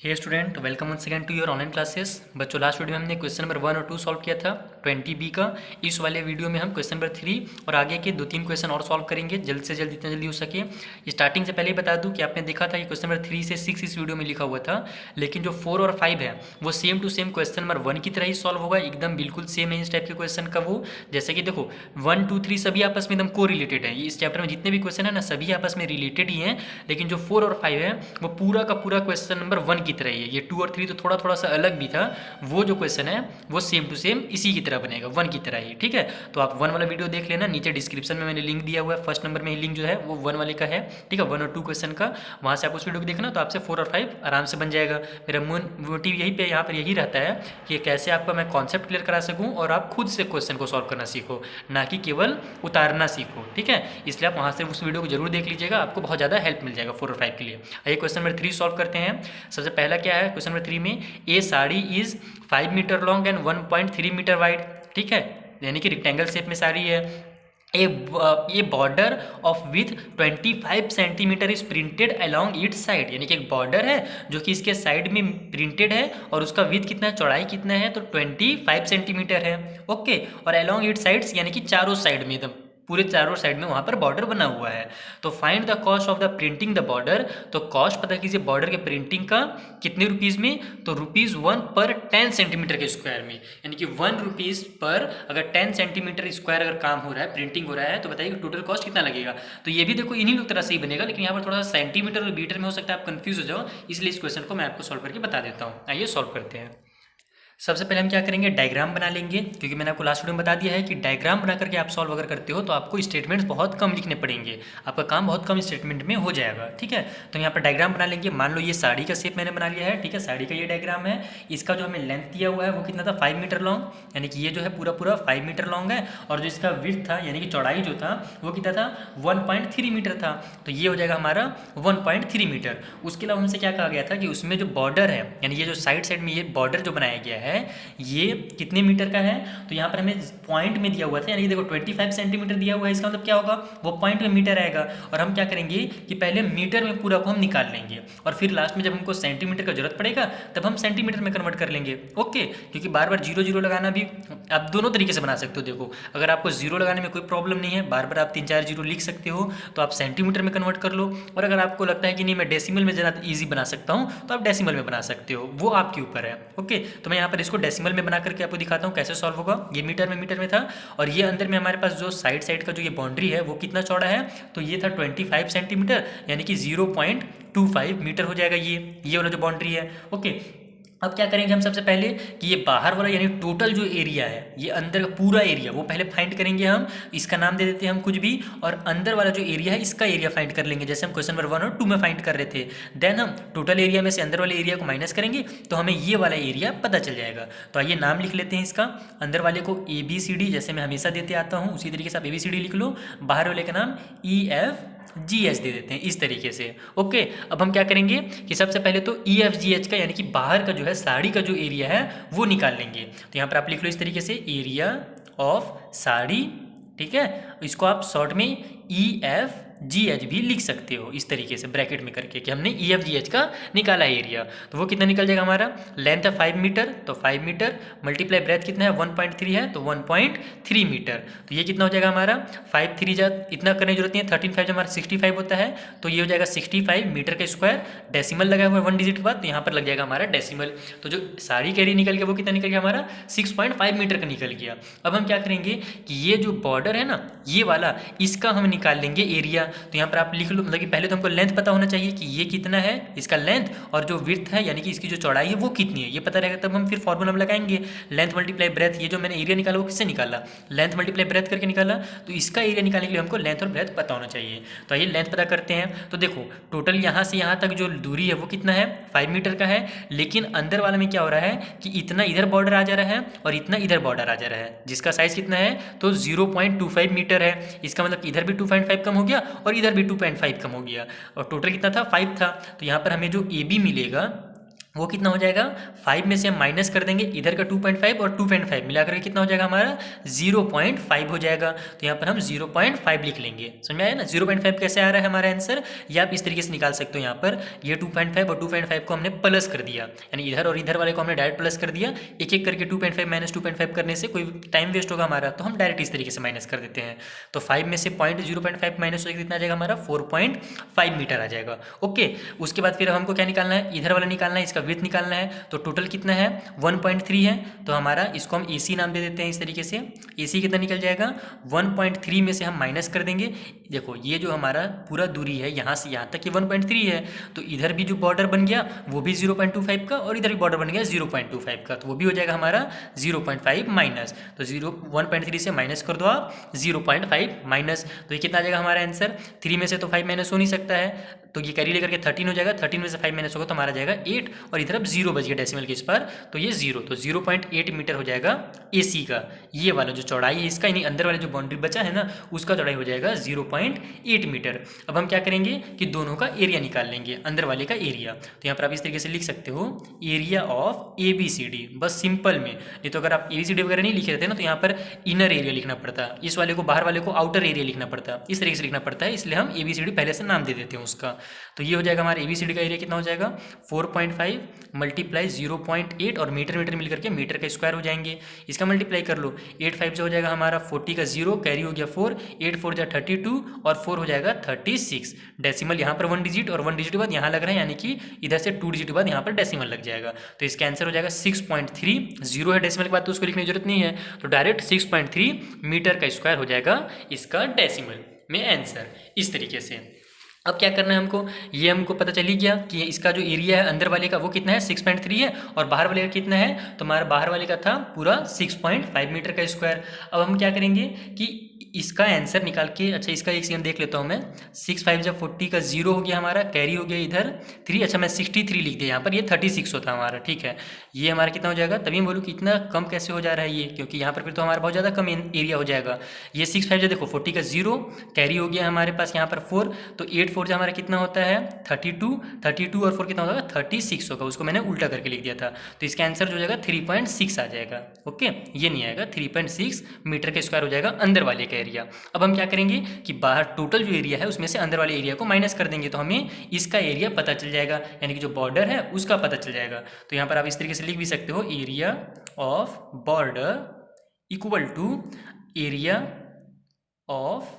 Hey student, welcome once again to your online classes. बच्चों, last video में हमने question number 1 और 2 solve किया था 20B का। इस वाले वीडियो में हम क्वेश्चन नंबर 3 और आगे के 2-3 क्वेश्चन और सॉल्व करेंगे जल्द से जल्द, जितना जल्दी हो सके। स्टार्टिंग से पहले ही बता दूं कि आपने देखा था कि क्वेश्चन नंबर 3 से 6 इस वीडियो में लिखा हुआ था, लेकिन जो 4 और 5 है वो same to same question number 1 की तरह ही सॉल्व होगा। एकदम बिल्कुल सेम है इस टाइप के क्वेश्चन का वो। जैसे कि देखो 1, 2, 3 सभी आपस में एकदम को रिलेटेड है। इस चैप्टर में जितने भी क्वेश्चन है ना, सभी आपस में रिलेटेड ही हैं। लेकिन जो 4 और 5 है वो पूरा का पूरा क्वेश्चन नंबर 1 की तरह ही है। ये 2 और 3 तो थोड़ा थोड़ा सा अलग भी था। वो जो क्वेश्चन है वो सेम टू सेम इसी की तरह बनेगा, 1 की तरह ही। ठीक है, तो आप 1 वाला वीडियो देख लेना, नीचे डिस्क्रिप्शन में मैंने लिंक दिया हुआ है। फर्स्ट नंबर में ही लिंक जो है वो 1 वाले का है। ठीक है, 1 और 2 क्वेश्चन का, वहाँ से आप उस वीडियो को देखना तो आपसे 4 और 5 आराम से बन जाएगा। मेरा मोटिव यही पे यहाँ पर यही रहता है कि कैसे आपका मैं कॉन्सेप्ट क्लियर करा सकूँ और आप खुद से क्वेश्चन को सॉल्व करना सीखो, ना कि केवल उतारना सीखो। ठीक है, इसलिए आप वहाँ से उस वीडियो को जरूर देख लीजिएगा, आपको बहुत ज़्यादा हेल्प मिल जाएगा 4 और 5 के लिए। आइए क्वेश्चन नंबर 3 सॉल्व करते हैं। सबसे पहला क्या है क्वेश्चन नंबर 3 में, a sari is 5 metre long and 1.3 metre wide. ठीक है, यानी कि रेक्टेंगल शेप में साड़ी है। A border of with 25 centimetre is printed along its side, यानी कि एक बॉर्डर है जो कि इसके साइड में प्रिंटेड है और उसका विथ कितना है, चौड़ाई कितना है, तो 25 सेंटीमीटर है। ओके, और अलॉन्ग इट्स साइड्स यानी कि चारों साइड में, एकदम पूरे चारों साइड में वहाँ पर बॉर्डर बना हुआ है। तो find the cost of the printing the border, तो कॉस्ट पता कीजिए बॉर्डर के प्रिंटिंग का कितने रुपीज़ में, तो ₹1 पर 10 सेंटीमीटर के स्क्वायर में, यानी कि ₹1 पर अगर 10 सेंटीमीटर स्क्वायर अगर काम हो रहा है, प्रिंटिंग हो रहा है, तो बताइए टोटल कॉस्ट कितना लगेगा। तो ये भी देखो इन्हीं लोग तरह से ही बनेगा, लेकिन यहाँ पर थोड़ा सा सेंटीमीटर और मीटर में हो सकता है आप कंफ्यूज हो जाओ, इसलिए इस क्वेश्चन को मैं आपको सॉल्व करके बता देता हूँ। आइए सॉल्व करते हैं। सबसे पहले हम क्या करेंगे, डायग्राम बना लेंगे, क्योंकि मैंने आपको लास्ट वीडियो में बता दिया है कि डायग्राम बना करके आप सॉल्व अगर करते हो तो आपको स्टेटमेंट्स बहुत कम लिखने पड़ेंगे, आपका काम बहुत कम स्टेटमेंट में हो जाएगा। ठीक है, तो यहाँ पर डायग्राम बना लेंगे। मान लो ये साड़ी का शेप मैंने बना लिया है। ठीक है, साड़ी का ये डायग्राम है। इसका जो हमें लेंथ दिया हुआ है वो कितना था, 5 मीटर लॉन्ग, यानी कि ये जो है पूरा पूरा 5 मीटर लॉन्ग है। और जो इसका विड्थ था यानी कि चौड़ाई जो था वो कितना था, 1.3 मीटर था। तो ये हो जाएगा हमारा 1.3 मीटर। उसके अलावा हमसे क्या कहा गया था कि उसमें जो बॉर्डर है, यानी ये जो साइड साइड में ये बॉर्डर जो बनाया गया है ये कितने मीटर का है, तो यहाँ पर हमें पॉइंट में दिया हुआ था, यानी कि देखो 25 सेंटीमीटर दिया हुआ है। इसका मतलब क्या होगा, वो पॉइंट में मीटर आएगा। और हम क्या करेंगे कि पहले मीटर में पूरा को हम निकाल लेंगे और फिर लास्ट में जब हमको सेंटीमीटर का जरूरत पड़ेगा तब हम सेंटीमीटर में कन्वर्ट कर लेंगे। ओके, क्योंकि बार बार जीरो जीरो लगाना भी आप दोनों तरीके से बना सकते हो। देखो अगर आपको जीरो लगाने में कोई प्रॉब्लम नहीं है, बार बार आप 3-4 जीरो लिख सकते हो, तो आप सेंटीमीटर में कन्वर्ट कर लो। और अगर आपको लगता है कि नहीं मैं डेसिमल में ज़्यादा ईजी बना सकता हूँ, तो आप डेसिमल में बना सकते हो, वो आपके ऊपर है। ओके, तो मैं यहाँ पर इसको डेसिमल में बना करके आपको दिखाता हूँ कैसे सॉल्व होगा। ये मीटर में था, और ये अंदर में हमारे पास जो साइड साइड का जो ये बाउंड्री है वो कितना चौड़ा है, तो ये था 25 सेंटीमीटर, यानी कि 0.25 मीटर हो जाएगा ये वाला जो बाउंड्री है। ओके, अब क्या करेंगे हम सबसे पहले कि ये बाहर वाला यानी टोटल जो एरिया है, ये अंदर का पूरा एरिया वो पहले फाइंड करेंगे हम। इसका नाम दे देते हैं हम कुछ भी, और अंदर वाला जो एरिया है इसका एरिया फाइंड कर लेंगे, जैसे हम क्वेश्चन नंबर 1 और 2 में फाइंड कर रहे थे। देन हम टोटल एरिया में से अंदर वाले एरिया को माइनस करेंगे तो हमें ये वाला एरिया पता चल जाएगा। तो आइए नाम लिख लेते हैं इसका। अंदर वाले को ABCD, जैसे मैं हमेशा देते आता हूँ उसी तरीके से आप ABCD लिख लो। बाहर वाले का नाम EFGH दे देते हैं इस तरीके से। ओके, अब हम क्या करेंगे कि सबसे पहले तो EFGH का यानी कि बाहर का जो है साड़ी का जो एरिया है वो निकाल लेंगे। तो यहाँ पर आप लिख लो इस तरीके से, एरिया ऑफ साड़ी। ठीक है, इसको आप शॉर्ट में EFGH भी लिख सकते हो इस तरीके से ब्रैकेट में करके कि हमने EFGH का निकाला है एरिया। तो वो कितना निकल जाएगा हमारा, लेंथ है 5 मीटर, तो 5 मीटर मल्टीप्लाई ब्रेथ कितना है 1.3 है, तो 1.3 मीटर। तो ये कितना हो जाएगा हमारा 5 3 जा, इतना करने की जरूरत नहीं है, 13 5 हमारा 65 होता है, तो ये हो जाएगा 65 मीटर का स्क्वायर। डेसिमल लगा हुआ है 1 डिजिट के बाद, तो यहाँ पर लग जाएगा हमारा डेसिमल। तो जो साड़ी का एरिया निकल गया वो कितना निकल गया हमारा 6.5 मीटर का निकल गया। अब हम क्या करेंगे कि ये जो बॉर्डर है ना ये वाला, इसका हम निकाल लेंगे एरिया। तो यहाँ पर आप लिख लो, मतलब कि पहले तो हमको लेंथ पता होना चाहिए कि ये कितना है इसका लेंथ, और जो विड्थ है यानी कि इसकी जो चौड़ाई है वो कितनी है ये पता रहेगा, तब हम फिर फॉर्मूला में लगाएंगे। लेंथ मल्टीप्लाई ब्रेथ, ये जो मैंने एरिया निकाला वो किससे निकाला, लेंथ मल्टीप्लाई ब्रेथ करके निकाला। तो इसका एरिया निकालने के लिए हमको लेंथ और ब्रेथ पता होना चाहिए। तो आइए लेंथ पता करते हैं। तो देखो टोटल यहाँ से यहाँ तक जो दूरी है वो कितना है, 5 मीटर का है, लेकिन अंदर वाले में क्या हो रहा है कि इतना इधर बॉर्डर आ जा रहा है और इतना इधर बॉर्डर आ जा रहा है, जिसका साइज कितना है, तो 0.25 मीटर है। इसका मतलब इधर भी 2.5 कम हो गया और इधर भी 2.5 कम हो गया, और टोटल कितना था 5 था। तो यहाँ पर हमें जो AB मिलेगा वो कितना हो जाएगा, 5 में से हम माइनस कर देंगे इधर का 2.5 और 2.5 मिलाकर के कितना हो जाएगा हमारा 0.5 हो जाएगा। तो यहाँ पर हम 0.5 लिख लेंगे। समझ में आया ना 0.5 कैसे आ रहा है हमारा आंसर, ये आप इस तरीके से निकाल सकते हो। यहाँ पर ये 2.5 और 2.5 को हमने प्लस कर दिया, यानी इधर और इधर वाले को हमने डायरेक्ट प्लस कर दिया। एक एक करके 2.5 माइनस 2.5 करने से कोई टाइम वेस्ट होगा हमारा, तो हम डायरेक्ट इस तरीके से माइनस कर देते हैं। तो 5 में से 0.5 माइनस हो कितना आ जाएगा हमारा 4.5 मीटर आ जाएगा। ओके, उसके बाद फिर हमको क्या निकालना है, इधर वाला निकालना है, इसका विड्थ निकालना है। तो टोटल कितना है 1.3 है, तो हमारा इसको हम AC नाम दे देते हैं इस तरीके से। AC कितना निकल जाएगा 1.3 में से हम माइनस कर देंगे। देखो ये जो हमारा पूरा दूरी है यहाँ से यहाँ तक ये 1.3 है, तो इधर भी जो बॉर्डर बन गया वो भी 0.25 का और इधर भी बॉर्डर बन गया 0.25 का, तो वो भी हो जाएगा हमारा 0.5 माइनस। तो 1.3 से माइनस कर दो आप 0.5 माइनस, तो ये कितना आ जाएगा हमारा आंसर। 3 में से तो 5 माइनस हो नहीं सकता है, तो ये कैरी लेकर के 13 हो जाएगा। 13 में से 5 माइनस होगा तो हमारा जाएगा 8, और इधर अब 0 बच गया डेसिमल के इस पर, तो ये 0, तो 0.8 मीटर हो जाएगा AC का। ये वाला जो चौड़ाई है इसका, यानी अंदर वाला जो बाउंड्री बचा है ना उसका चौड़ाई हो जाएगा 0.8 मीटर। अब हम क्या करेंगे कि दोनों का एरिया निकाल लेंगे, अंदर वाले का एरिया। तो यहाँ पर आप इस तरीके से लिख सकते हो एरिया ऑफ ABCD, बस सिंपल में। नहीं तो अगर आप ABCD वगैरह नहीं लिखे रहते ना तो यहाँ पर इनर एरिया लिखना पड़ता, इस वाले को बाहर वाले को आउटर एरिया लिखना पड़ता, इस तरीके से लिखना पड़ता है, इसलिए हम ABCD पहले से नाम दे देते हैं उसका। तो ये हो जाएगा हमारा ABCD का एरिया कितना हो जाएगा 4.5 मल्टीप्लाई 0.8 और मीटर मीटर मिलकर के मीटर का स्क्वायर हो जाएंगे। इसका मल्टीप्लाई कर लो, 8 5 से हो जाएगा हमारा 40 का 0, कैरी हो गया 4, 8 4 जा 32 और 4 हो जाएगा 36। डेसिमल यहाँ पर 1 डिजिट और 1 डिजिट के बाद यहाँ लग रहा है, यानी कि इधर से 2 डिजिट के बाद यहाँ पर डेसिमल लग जाएगा। तो इसका आंसर हो जाएगा 6.3। 0 है डेसिमल के बाद तो उसको लिखने की जरूरत नहीं है, तो डायरेक्ट 6.3 मीटर का स्क्वायर हो जाएगा इसका डेसिमल में आंसर। इस तरीके से अब क्या करना है हमको, ये हमको पता चल ही गया कि इसका जो एरिया है अंदर वाले का वो कितना है 6.3 है, और बाहर वाले का कितना है, तो हमारा बाहर वाले का था पूरा 6.5 मीटर का स्क्वायर। अब हम क्या करेंगे कि इसका आंसर निकाल के, अच्छा इसका एक सेकंड देख लेता हूँ मैं। 6 5 जब 40 का 0 हो गया हमारा, कैरी हो गया इधर 3, अच्छा मैं 63 लिख दिया यहाँ पर, ये 36 होता हमारा, ठीक है। ये हमारा कितना हो जाएगा, तभी मैं बोलूँ कि इतना कम कैसे हो जा रहा है ये, क्योंकि यहाँ पर फिर तो हमारा बहुत ज़्यादा कम एरिया हो जाएगा। ये 6 5 जो देखो 40 का 0 कैरी हो गया हमारे पास यहाँ पर 4, तो 8 4 जो हमारा कितना होता है 32 और 4 कितना होगा 36 होगा, उसको मैंने उल्टा करके लिख दिया था। तो इसका आंसर जो जाएगा 3.6 आ जाएगा। ओके, ये नहीं आएगा, 3.6 मीटर का स्क्वायर हो जाएगा अंदर वाले का एरिया। अब हम क्या करेंगे कि बाहर टोटल जो एरिया है उसमें से अंदर वाले एरिया को माइनस कर देंगे, तो हमें इसका एरिया पता चल जाएगा, यानी कि जो बॉर्डर है उसका पता चल जाएगा। तो यहाँ पर आप इस तरीके से लिख भी सकते हो, area of border equal to area of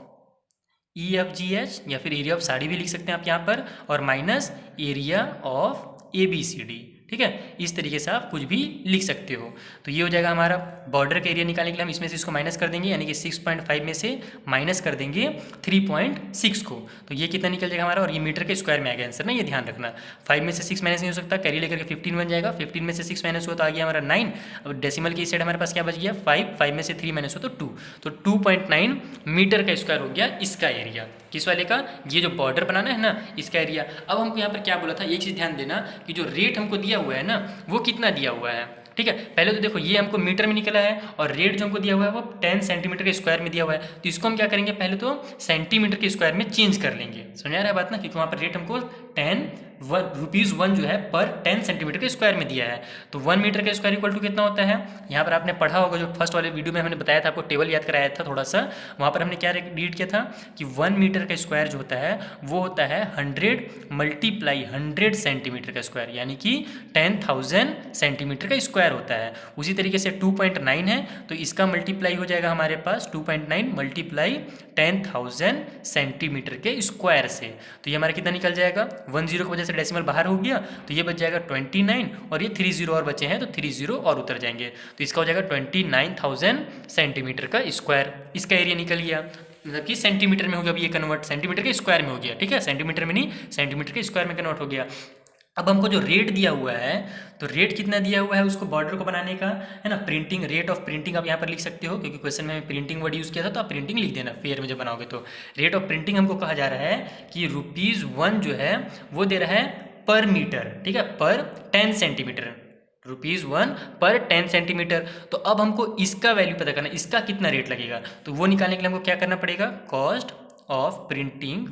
EFGH, या फिर एरिया ऑफ साड़ी भी लिख सकते हैं आप यहाँ पर, और माइनस एरिया ऑफ ABCD। ठीक है, इस तरीके से आप कुछ भी लिख सकते हो। तो ये हो जाएगा हमारा बॉर्डर का एरिया निकालने के लिए हम इसमें से इसको माइनस कर देंगे, यानी कि 6.5 में से माइनस कर देंगे 3.6 को, तो ये कितना निकल जाएगा हमारा, और ये मीटर के स्क्वायर में आ गया आंसर ना, ये ध्यान रखना। 5 में से 6 माइनस नहीं हो सकता, कैरी लेकर के 15 बन जाएगा, 15 में से 6 माइनस हुआ तो आ गया हमारा 9। अब डेसिमल की साइड हमारे पास क्या बच गया 5, 5 में से 3 माइनस हो तो 2, तो 2.9 मीटर का स्क्वायर हो गया इसका एरिया। किस वाले का, ये जो बॉर्डर बनाना है ना इसका एरिया। अब हमको यहाँ पर क्या बोला था, ये चीज़ ध्यान देना कि जो रेट हमको दिया हुआ है ना वो कितना दिया हुआ है। ठीक है, पहले तो देखो ये हमको मीटर में निकला है, और रेट जो हमको दिया हुआ है वो 10 सेंटीमीटर के स्क्वायर में दिया हुआ है, तो इसको हम क्या करेंगे पहले तो सेंटीमीटर के स्क्वायर में चेंज कर लेंगे। समझ आ रहा है बात ना, क्योंकि वहाँ पर रेट हमको 10 ₹1 जो है पर 10 सेंटीमीटर के स्क्वायर में दिया है। तो 1 मीटर का स्क्वायर इक्वल टू कितना होता है, यहाँ पर आपने पढ़ा होगा जो फर्स्ट वाले वीडियो में हमने बताया था, आपको टेबल याद कराया था थोड़ा सा, वहाँ पर हमने क्या रीड किया था कि 1 मीटर का स्क्वायर जो होता है वो होता है 100 मल्टीप्लाई 100 सेंटीमीटर का स्क्वायर, यानी कि 10,000 सेंटीमीटर का स्क्वायर होता है। उसी तरीके से 2.9 है तो इसका मल्टीप्लाई हो जाएगा हमारे पास 2.9 मल्टीप्लाई 10,000 सेंटीमीटर के स्क्वायर से, तो ये हमारा कितना निकल जाएगा, 10 की वजह से डेसिमल बाहर हो गया, तो ये बच जाएगा 29, और ये 30 और बचे हैं तो 30 और उतर जाएंगे, तो इसका हो जाएगा 29,000 सेंटीमीटर का स्क्वायर। इसका एरिया निकल गया, मतलब कि सेंटीमीटर में हो गया, अभी ये कन्वर्ट सेंटीमीटर के स्क्वायर में हो गया। ठीक है, सेंटीमीटर में नहीं, सेंटीमीटर के स्क्वायर में कन्वर्ट हो गया। अब हमको जो रेट दिया हुआ है, तो रेट कितना दिया हुआ है उसको बॉर्डर को बनाने का, है ना, प्रिंटिंग, रेट ऑफ प्रिंटिंग आप यहाँ पर लिख सकते हो, क्योंकि क्वेश्चन में प्रिंटिंग वर्ड यूज़ किया था तो आप प्रिंटिंग लिख देना फेयर में जब बनाओगे। तो रेट ऑफ प्रिंटिंग हमको कहा जा रहा है कि ₹1 जो है वो दे रहा है पर मीटर, ठीक है, पर 10 सेंटीमीटर, ₹1 पर 10 सेंटीमीटर। तो अब हमको इसका वैल्यू पता करना, इसका कितना रेट लगेगा, तो वो निकालने के लिए हमको क्या करना पड़ेगा, कॉस्ट ऑफ प्रिंटिंग,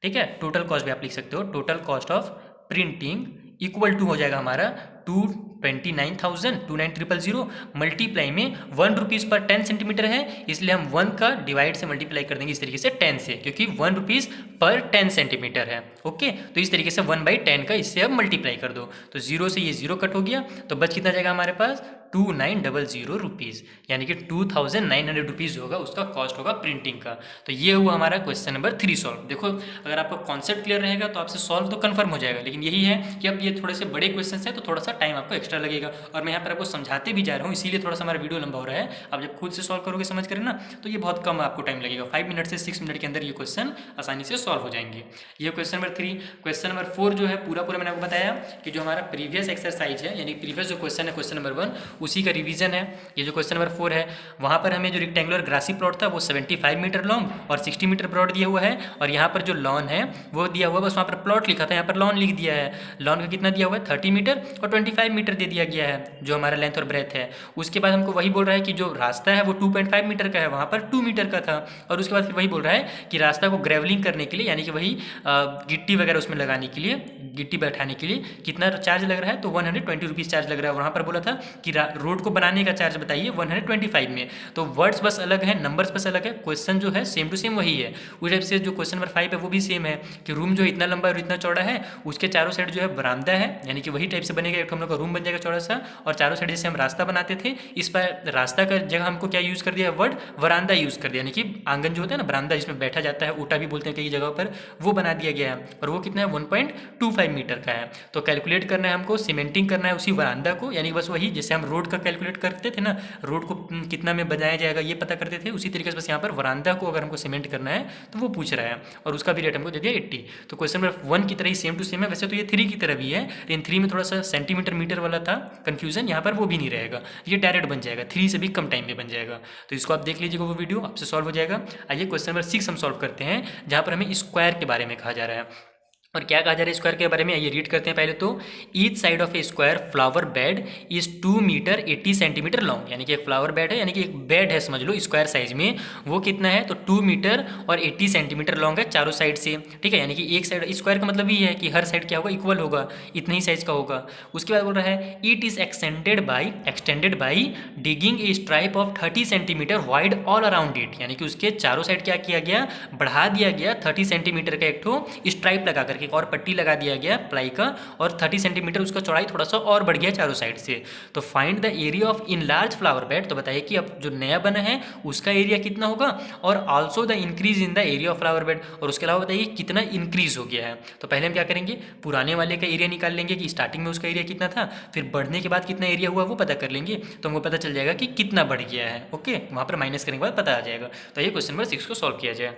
ठीक है, टोटल कॉस्ट भी आप लिख सकते हो, total cost of printing equal to हो जाएगा हमारा 229,000 मल्टीप्लाई में 1 रुपीज़ पर 10 सेंटीमीटर है, इसलिए हम 1 का डिवाइड से मल्टीप्लाई कर देंगे इस तरीके से 10 से, क्योंकि 1 रुपीज़ पर 10 सेंटीमीटर है। ओके, तो इस तरीके से 1/10 का इससे अब मल्टीप्लाई कर दो, तो 0 से ये 0 कट हो गया, तो बच कितना जाएगा हमारे पास 2900 रुपीज़, यानी कि 2900 रुपीज़ होगा उसका कॉस्ट होगा प्रिंटिंग का। तो ये हुआ हमारा क्वेश्चन नंबर 3 सॉल्व। देखो अगर आपका कॉन्सेप्ट क्लियर रहेगा तो आपसे सॉल्व तो कन्फर्म हो जाएगा, लेकिन यही है कि अब ये थोड़े से बड़े क्वेश्चन हैं तो थोड़ा सा टाइम आपको एक्स्ट्रा लगेगा, और मैं यहाँ पर आपको समझाते भी जा रहा हूँ, इसीलिए थोड़ा सा हमारा वीडियो लंबा हो रहा है। आप जब खुद से सॉल्व करोगे समझ कर ना, तो ये बहुत कम आपको टाइम लगेगा, 5 मिनट से 6 मिनट के अंदर ये क्वेश्चन आसानी से सॉल्व हो जाएंगे। ये क्वेश्चन नंबर 3। क्वेश्चन नंबर 4 जो है पूरा मैंने आपको बताया कि जो हमारा प्रीवियस एक्सरसाइज है, यानी प्रीवियस जो क्वेश्चन है क्वेश्चन नंबर 1 उसी का रिवीजन है। ये जो क्वेश्चन नंबर 4 है वहाँ पर हमें जो रेक्टेंगुलर ग्रासी प्लॉट था वो 75 मीटर लॉन्ग और 60 मीटर ब्रॉड दिया हुआ है, और यहाँ पर जो लॉन है वो दिया हुआ, बस वहाँ पर प्लॉट लिखा था, यहाँ पर लॉन लिख दिया है। लॉन का कितना दिया हुआ है 30 मीटर और 25 मीटर दे दिया गया है जो हमारा लेंथ और ब्रेथ है। उसके बाद हमको वही बोल रहा है कि जो रास्ता है वो 2.5 मीटर का है, वहाँ पर 2 मीटर का था, और उसके बाद फिर वही बोल रहा है कि रास्ता को ग्रेवलिंग करने के लिए, यानी कि वही गिट्टी वगैरह उसमें लगाने के लिए, गिट्टी बैठाने के लिए कितना चार्ज लग रहा है, तो 120 रुपीज़ चार्ज लग रहा है। वहाँ पर बोला था कि रोड को बनाने का चार्ज बताइए 125 में। तो वर्ड्स बस अलग है, नंबर्स बस अलग है, क्वेश्चन जो है सेम टू सेम वही है। उस टाइप से जो क्वेश्चन नंबर 5 है वो भी सेम है कि रूम जो इतना लंबा और इतना चौड़ा है, उसके चारों साइड जो है बरामदा है, यानी कि वही टाइप से बनेगा, एक हम लोग का रूम बन जाएगा चौड़ा सा, और चारों साइड जैसे हम रास्ता बनाते थे, इस पर रास्ता का जगह हमको क्या यूज़ कर दिया है, वर्ड वरांदा यूज़ कर दिया, यानी कि आंगन जो होता है ना, बरामदा जिसमें बैठा जाता है, ऊटा भी बोलते हैं कई जगह पर, वो बना दिया गया है, और वो कितना है 1.25 मीटर का है। तो कैलकुलेट करना है हमको, सीमेंटिंग करना है उसी वरांदा को, यानी बस वही जैसे हम रोड का कैलकुलेट करते थे ना, रोड को कितना में बनाया जाएगा ये पता करते थे, उसी तरीके से बस यहाँ पर वरांदा को अगर हमको सीमेंट करना है तो वो पूछ रहा है, और उसका भी रेट हमको दे दिया 80। तो क्वेश्चन नंबर 1 की तरह ही सेम टू सेम है, वैसे तो ये 3 की तरह भी है, लेकिन 3 में थोड़ा सा सेंटीमीटर मीटर वाला था कंफ्यूजन, यहाँ पर वो भी नहीं रहेगा, ये डायरेक्ट बन जाएगा, 3 से भी कम टाइम में बन जाएगा। तो इसको आप देख लीजिएगा, वो वीडियो आपसे सॉल्व हो जाएगा। आइए क्वेश्चन नंबर 6 हम सॉल्व करते हैं, जहाँ पर हमें स्क्वायर के बारे में कहा जा रहा है। और क्या कहा जा रहा है स्क्वायर के बारे में, ये रीड करते हैं पहले तो। Each side of a square flower bed is 2 metre 80 centimetre long, यानी कि एक फ्लावर बेड है, यानी कि एक बेड है समझ लो स्क्वायर साइज में, वो कितना है तो 2 मीटर और 80 सेंटीमीटर लॉन्ग है चारों साइड से, ठीक है। यानी कि एक साइड स्क्वायर का मतलब ये है कि हर साइड क्या होगा, इक्वल होगा, इतना ही साइज का होगा। उसके बाद बोल रहा है it is extended by digging A stripe of 30 centimetre wide all around it, यानी कि उसके चारों साइड क्या किया गया, बढ़ा दिया गया 30 सेंटीमीटर का एक ठो स्ट्राइप लगा करके, एक और पट्टी लगा दिया गया प्लाई का, और 30 सेंटीमीटर उसका चौड़ाई थोड़ा सा और बढ़ गया चारों साइड से। तो find the area of in large flower bed, तो बताइए कि अब जो नया बना है उसका एरिया कितना होगा, और also the increase in the area of flower bed, और उसके अलावा बताइए कितना इंक्रीज हो गया है। तो पहले हम क्या करेंगे, पुराने वाले का एरिया निकाल लेंगे कि स्टार्टिंग में उसका एरिया कितना था, फिर बढ़ने के बाद कितना एरिया हुआ वो पता कर लेंगे, तो हमको पता चल जाएगा कि कितना बढ़ गया है। ओके, वहाँ पर माइनस करने के बाद पता आ जाएगा। तो ये क्वेश्चन नंबर 6 को सॉल्व किया जाए।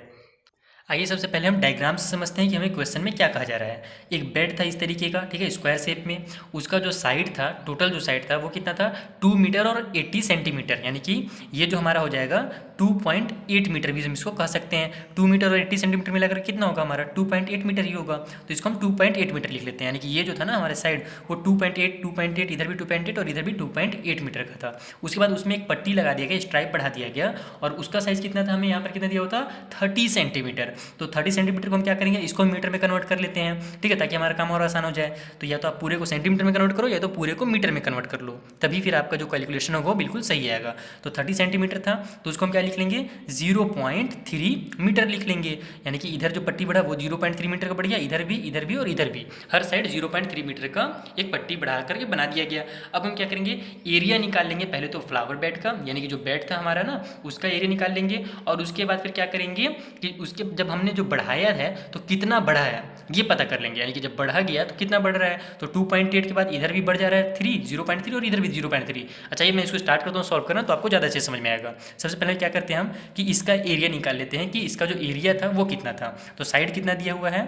आइए सबसे पहले हम डायग्राम से समझते हैं कि हमें क्वेश्चन में क्या कहा जा रहा है। एक बेड था इस तरीके का, ठीक है, स्क्वायर शेप में, उसका जो साइड था, टोटल जो साइड था वो कितना था 2 मीटर और 80 सेंटीमीटर, यानी कि ये जो हमारा हो जाएगा 2.8 मीटर भी हम इसको कह सकते हैं। 2 मीटर और 80 सेंटीमीटर मिलाकर कितना होगा हमारा 2.8 मीटर ही होगा, तो इसको हम 2.8 मीटर लिख लेते हैं। यानी कि ये जो था ना हमारे साइड वो 2.8 इधर भी 2.8 और इधर भी 2.8 मीटर का था। उसके बाद उसमें एक पट्टी लगा दिया गया, स्ट्राइप बढ़ा दिया गया, और उसका साइज कितना था, हमें यहाँ पर कितना दिया होता 30 सेंटीमीटर। तो 30 सेंटीमीटर को हम क्या करेंगे, इसको मीटर में कन्वर्ट कर लेते हैं, ठीक है, ताकि हमारा काम और आसान हो जाए। तो या तो आप पूरे को सेंटीमीटर में कन्वर्ट करो या तो पूरे को मीटर में कन्वर्ट कर लो, तभी फिर आपका जो कैलकुलेशन होगा वो बिल्कुल सही आएगा। तो 30 सेंटीमीटर था तो उसको हम क्या लिख लेंगे 0.3 मीटर लिख लेंगे, यानी कि इधर जो पट्टी बढ़ा वो 0.3 मीटर का बढ़ गया, इधर भी और इधर भी, हर साइड 0.3 मीटर का एक पट्टी बढ़ा करके बना दिया गया। अब हम क्या करेंगे, एरिया निकाल लेंगे पहले तो फ्लावर बेड का, यानी कि जो बेड था हमारा ना उसका एरिया निकाल लेंगे, और उसके बाद फिर क्या करेंगे कि उसके जब हमने जो बढ़ाया है तो कितना बढ़ा है ये पता कर लेंगे, यानी कि जब बढ़ा गया तो कितना बढ़ रहा है, तो 2.8 के बाद इधर भी बढ़ जा रहा है 0.3 और इधर भी 0.3। अच्छा, ये मैं इसको स्टार्ट करता हूँ सॉल्व करना, तो आपको ज़्यादा अच्छे समझ में आएगा। सबसे पहले क्या करते हैं हम कि इसका एरिया निकाल लेते हैं कि इसका जो एरिया था वो कितना था। तो साइड कितना दिया हुआ है,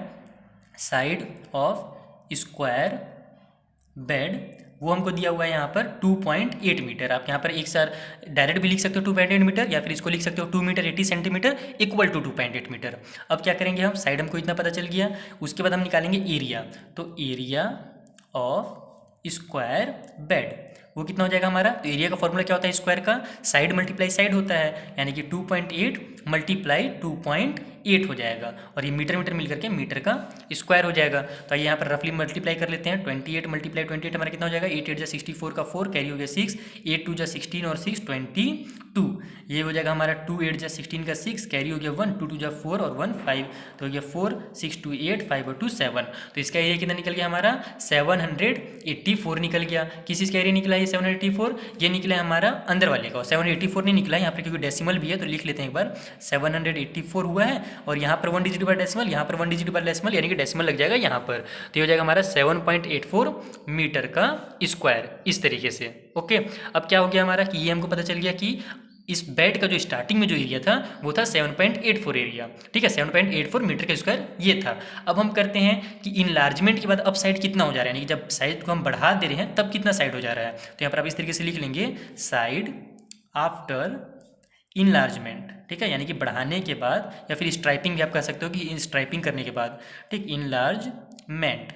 साइड ऑफ स्क्वायर बेड वो हमको दिया हुआ है यहाँ पर 2.8 मीटर। आप यहाँ पर एक सार डायरेक्ट भी लिख सकते हो 2.8 मीटर, या फिर इसको लिख सकते हो 2 metre 80 centimetre equal to 2.8 metre. अब क्या करेंगे हम, साइड हमको इतना पता चल गया, उसके बाद हम निकालेंगे एरिया। तो एरिया ऑफ स्क्वायर बेड वो कितना हो जाएगा हमारा, तो एरिया का फॉर्मूला क्या होता है स्क्वायर का, साइड मल्टीप्लाई साइड होता है, यानी कि 2.8 मल्टीप्लाई 2.8 हो जाएगा और ये मीटर मीटर मिल करके मीटर का स्क्वायर हो जाएगा। तो आइए यहाँ पर रफली मल्टीप्लाई कर लेते हैं। 28 मल्टीप्लाई 28 हमारा कितना हो जाएगा, 8 8 जा 64 का 4 कैरी हो गया 6, 8 2 जा 16 और 6 22, ये हो जाएगा हमारा 2 8 जा 16 का 6 कैरी हो गया 1, 2 2 जा 4 और 1 5, तो हो गया 4 6 2 8 5 और 2 7। तो इसका एरिया कितना निकल गया हमारा 784 निकल गया। किस चीज़ का एरिया निकला ये 784, ये निकला है हमारा अंदर वाले का। 784 नहीं निकला है यहाँ पर क्योंकि डेसिमल भी है, तो लिख लेते हैं एक बार 784 हुआ है और यहाँ पर 1 डिजिट बार डेसिमल, यहाँ पर 1 डिजिट बार डेसिमल, यानी कि डेसिमल लग जाएगा यहाँ पर। तो ये हो जाएगा हमारा 7.84 मीटर का स्क्वायर इस तरीके से। ओके, अब क्या हो गया हमारा कि ये हमको पता चल गया कि इस बेड का जो स्टार्टिंग में जो एरिया था वो था 7.84 एरिया, ठीक है, 7.84 मीटर का स्क्वायर ये था। अब हम करते हैं कि इनलार्जमेंट के बाद अब साइड कितना हो जा रहा है, यानी कि जब साइड को हम बढ़ा दे रहे हैं तब कितना साइड हो जा रहा है। तो यहाँ पर आप इस तरीके से लिख लेंगे साइड आफ्टर इनलार्जमेंट, ठीक है, यानी कि बढ़ाने के बाद या फिर स्ट्राइपिंग भी आप कह सकते हो कि स्ट्राइपिंग करने के बाद, ठीक, इनलार्जमेंट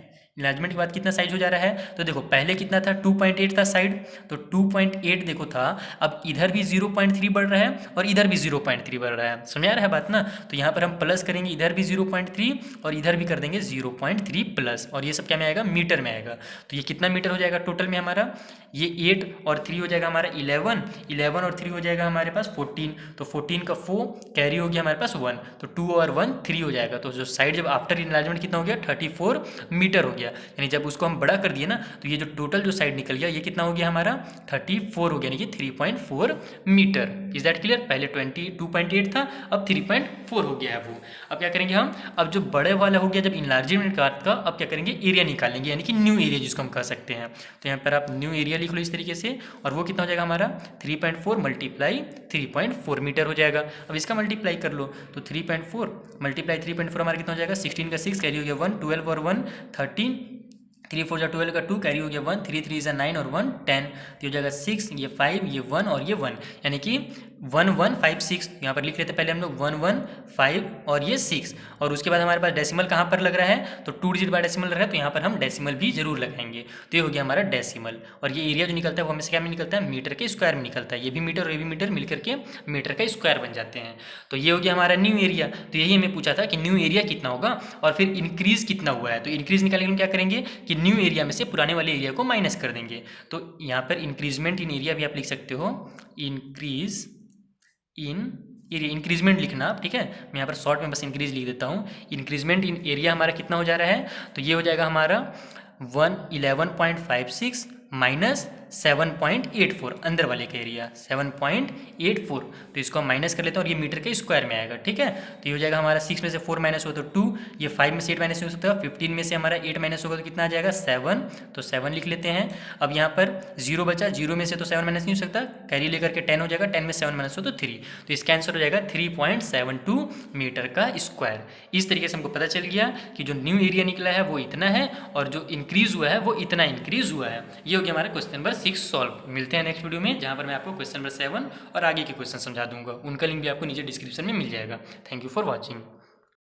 के बाद कितना साइज हो जा रहा है। तो देखो पहले कितना था 2.8 था साइड, तो 2.8 देखो था, अब इधर भी 0.3 बढ़ रहा है और इधर भी 0.3 बढ़ रहा है, समझ आ रहा है बात ना। तो यहाँ पर हम प्लस करेंगे, इधर भी 0.3 और इधर भी कर देंगे 0.3 प्लस, और ये सब क्या में आएगा, मीटर में आएगा। तो ये कितना मीटर हो जाएगा टोटल में हमारा, ये 8 और 3 हो जाएगा हमारा 11 और 3 हो जाएगा हमारे पास 14, तो 14 का 4 कैरी हो गया हमारे पास 1, तो 2 और 1 3 हो जाएगा। तो जो साइड जब आफ्टर इनलार्जमेंट कितना हो गया 34 मीटर हो गया, यानी जब उसको हम बड़ा कर दिए ना तो ये जो टोटल जो साइड निकल गया ये कितना हो गया हमारा 34 हो गया, यानी कि 3.4 मीटर। Is that clear. पहले 2.8 था, अब 3.4 हो गया है वो। अब क्या करेंगे हम, अब जो बड़े वाला हो गया जब इनलार्जमेंट का, अब क्या करेंगे एरिया निकालेंगे, यानी कि न्यू एरिया जिसको हम कह सकते हैं। तो यहाँ पर आप न्यू एरिया लिख लो इस तरीके से, और वो कितना हो जाएगा हमारा 3.4 मल्टीप्लाई 3.4 मीटर हो जाएगा। अब इसका मल्टीप्लाई कर लो, तो 3.4 मल्टीप्लाई 3.4 हमारा कितना हो जाएगा 16 का 6 कैरी हो गया 1, 12 और 1 13, 3 4 जा 12 का 2 कैरी हो गया 1, 3 3 जा 9 और 1 10, तो हो जाएगा 6, ये 5, ये 1 और ये 1, यानी कि 1 1 5 6। यहाँ पर लिख लेते पहले हम लोग 1 1 5 और ये 6, और उसके बाद हमारे पास डेसिमल कहाँ पर लग रहा है, तो 2 डिजिट बाय डेसिमल लग रहा है, तो यहाँ पर हम डेसिमल भी जरूर लगाएंगे। तो ये हो गया हमारा डेसिमल, और ये एरिया जो निकलता है वो हमेशा क्या में निकलता है, मीटर के स्क्वायर में निकलता है। ये भी मीटर और ये भी मीटर मिलकर के मीटर का स्क्वायर बन जाते हैं। तो ये हो गया हमारा न्यू एरिया। तो यही हमें पूछा था कि न्यू एरिया कितना होगा और फिर इंक्रीज कितना हुआ है। तो इंक्रीज निकालने के लिए क्या करेंगे कि न्यू एरिया में से पुराने वाले एरिया को माइनस कर देंगे। तो यहाँ पर इंक्रीजमेंट इन एरिया भी आप लिख सकते हो, इंक्रीज इन एरिया, इंक्रीजमेंट लिखना आप, ठीक है। मैं यहाँ पर शॉर्ट में बस इंक्रीज लिख देता हूँ। इंक्रीजमेंट इन एरिया हमारा कितना हो जा रहा है, तो ये हो जाएगा हमारा 111.56 माइनस 7.84 अंदर वाले का एरिया 7.84, तो इसको हम माइनस कर लेते हैं और ये मीटर के स्क्वायर में आएगा, ठीक है। तो ये हो जाएगा हमारा 6 में से 4 माइनस हो तो 2, ये 5 में से 8 माइनस हो सकता है, 15 में से हमारा 8 माइनस होगा तो कितना आ जाएगा 7, तो 7 लिख लेते हैं। अब यहाँ पर 0 बचा, 0 में से तो 7 माइनस नहीं हो सकता, कैरी लेकर के 10 हो जाएगा, 10 में 7 माइनस हो तो 3, तो इसका आंसर हो जाएगा 3.72 मीटर का स्क्वायर। इस तरीके से हमको पता चल गया कि जो न्यू एरिया निकला है वो इतना है और जो इंक्रीज हुआ है वो इतना इंक्रीज हुआ है। ये हो गया हमारा क्वेश्चन नंबर 6 सॉल्व। मिलते हैं नेक्स्ट वीडियो में जहाँ पर मैं आपको क्वेश्चन नंबर 7 और आगे के क्वेश्चन समझा दूंगा। उनका लिंक भी आपको नीचे डिस्क्रिप्शन में मिल जाएगा। Thank you for watching.